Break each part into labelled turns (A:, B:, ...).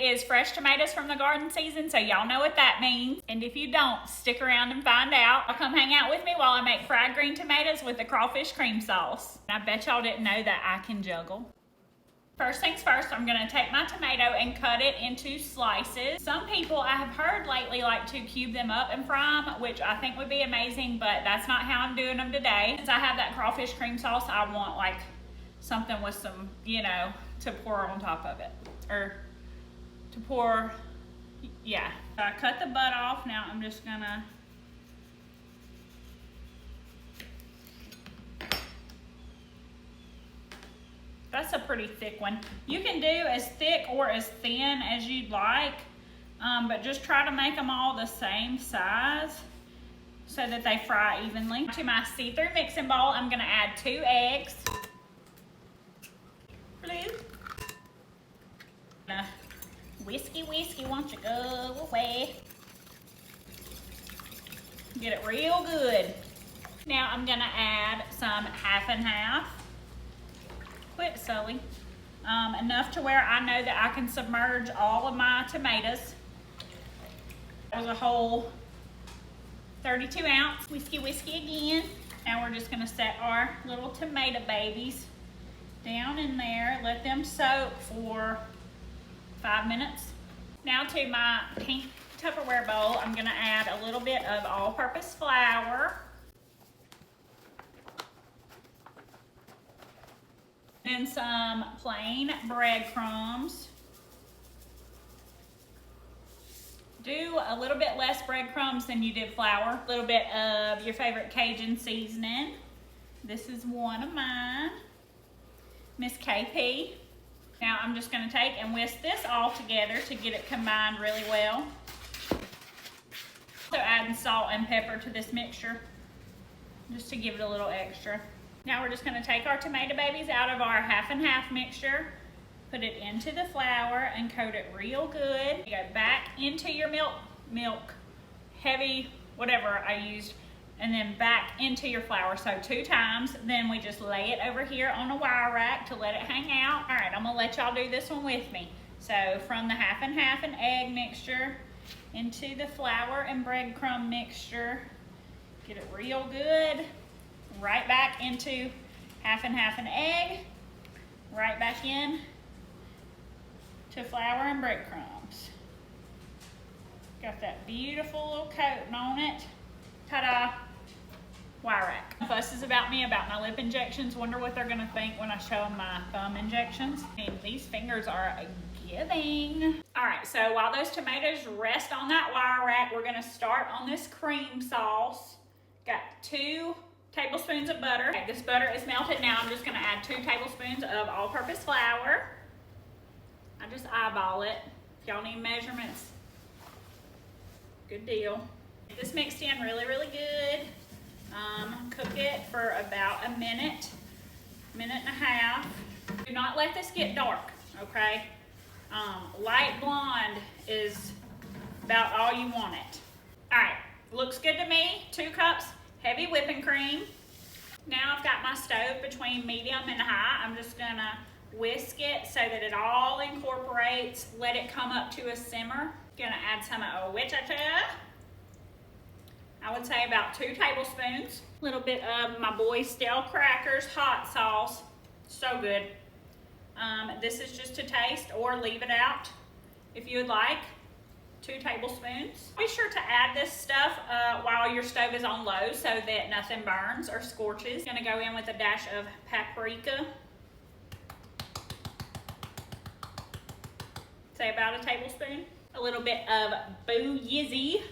A: is fresh tomatoes from the garden season, so y'all know what that means. And if you don't, stick around and find out. I'll come hang out with me while I make fried green tomatoes with the crawfish cream sauce. I bet y'all didn't know that I can juggle. First things first, I'm gonna take my tomato and cut it into slices. Some people I have heard lately like to cube them up and fry them, which I think would be amazing, but that's not how I'm doing them today. Since I have that crawfish cream sauce, I want like something with some, you know, to pour on top of it. Or to pour, yeah. So I cut the butt off. Now I'm just gonna that's a pretty thick one. You can do as thick or as thin as you'd like, but just try to make them all the same size so that they fry evenly. To my see-through mixing bowl, I'm gonna add 2 eggs. Blue. Whiskey, won't you go away? Get it real good. Now I'm gonna add some half and half. Quit, Sully. Enough to where I know that I can submerge all of my tomatoes. That was a whole 32 ounce whiskey again. Now we're just gonna set our little tomato babies down in there, let them soak for 5 minutes. Now to my pink Tupperware bowl, I'm gonna add a little bit of all-purpose flour. And some plain breadcrumbs. Do a little bit less breadcrumbs than you did flour. A little bit of your favorite Cajun seasoning. This is one of mine, Miss KP. Now I'm just gonna take and whisk this all together to get it combined really well. So adding salt and pepper to this mixture, just to give it a little extra. Now we're just gonna take our tomato babies out of our half and half mixture, put it into the flour and coat it real good. You go back into your milk, heavy, whatever I used, and then back into your flour, so 2 times. Then we just lay it over here on a wire rack to let it hang out. All right, I'm gonna let y'all do this one with me. So from the half and half and egg mixture into the flour and breadcrumb mixture, get it real good. Right back into half and half an egg, right back in to flour and breadcrumbs. Got that beautiful little coating on it. Ta-da! Wire rack. Fusses about me about my lip injections. Wonder what they're gonna think when I show them my thumb injections. And these fingers are giving. All right, so while those tomatoes rest on that wire rack, we're gonna start on this cream sauce. Got 2 tablespoons of butter. Okay, this butter is melted now. I'm just gonna add 2 tablespoons of all-purpose flour. I just eyeball it. If y'all need measurements, good deal. Get this mixed in really good. Cook it for about a minute and a half. Do not let this get dark, okay? Light blonde is about all you want it. All right, looks good to me. 2 cups heavy whipping cream. Now I've got my stove between medium and high. I'm just gonna whisk it so that it all incorporates. Let it come up to a simmer. Gonna add some of wichita. I would say about 2 tablespoons. A little bit of my boy Stale Crackers hot sauce. So good. This is just to taste, or leave it out if you would like. 2 tablespoons. Be sure to add this stuff while your stove is on low so that nothing burns or scorches. Gonna go in with a dash of paprika. Say about a tablespoon. A little bit of Boo Yizzy.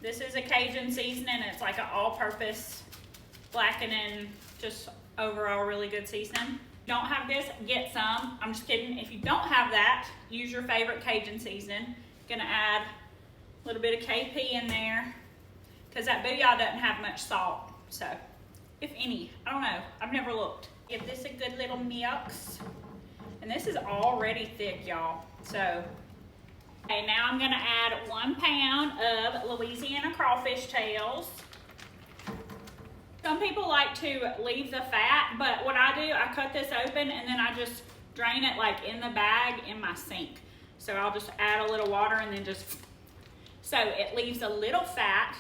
A: This is a Cajun seasoning. It's like an all-purpose blackening, just overall really good seasoning. Don't have this, get some. I'm just kidding. If you don't have that, use your favorite Cajun seasoning. Gonna add a little bit of KP in there because that booyah doesn't have much salt. So, if any, I don't know. I've never looked. Give this a good little mix. And this is already thick, y'all. So, okay, now I'm gonna add 1 pound of Louisiana crawfish tails. Some people like to leave the fat, but what I do, I cut this open and then I just drain it like in the bag in my sink. So I'll just add a little water and then just, so it leaves a little fat,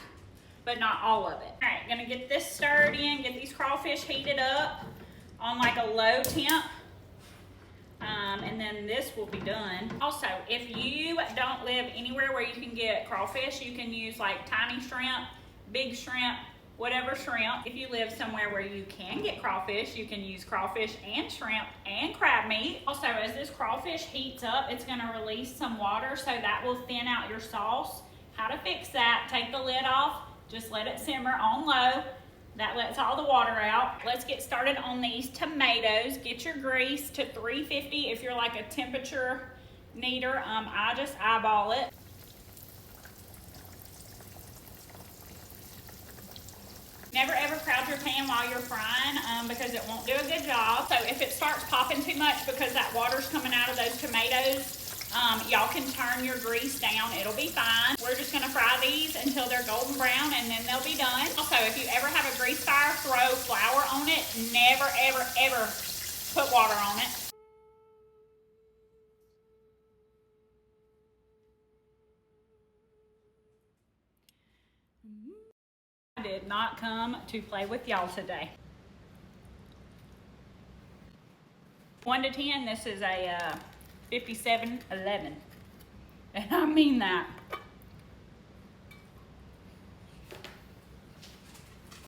A: but not all of it. All right, gonna get this stirred in, get these crawfish heated up on like a low temp. And then this will be done. Also, if you don't live anywhere where you can get crawfish, you can use like tiny shrimp, big shrimp, whatever shrimp. If you live somewhere where you can get crawfish, you can use crawfish and shrimp and crab meat. Also, as this crawfish heats up, it's gonna release some water, so that will thin out your sauce. How to fix that, take the lid off, just let it simmer on low. That lets all the water out. Let's get started on these tomatoes. Get your grease to 350 if you're like a temperature neater. I just eyeball it. Never ever crowd your pan while you're frying because it won't do a good job. So if it starts popping too much because that water's coming out of those tomatoes, y'all can turn your grease down. It'll be fine. We're just gonna fry these until they're golden brown and then they'll be done. Also, if you ever have a grease fire, throw flour on it. Never, ever, ever put water on it. I did not come to play with y'all today. 1 to 10, this is a 57-11. And I mean that.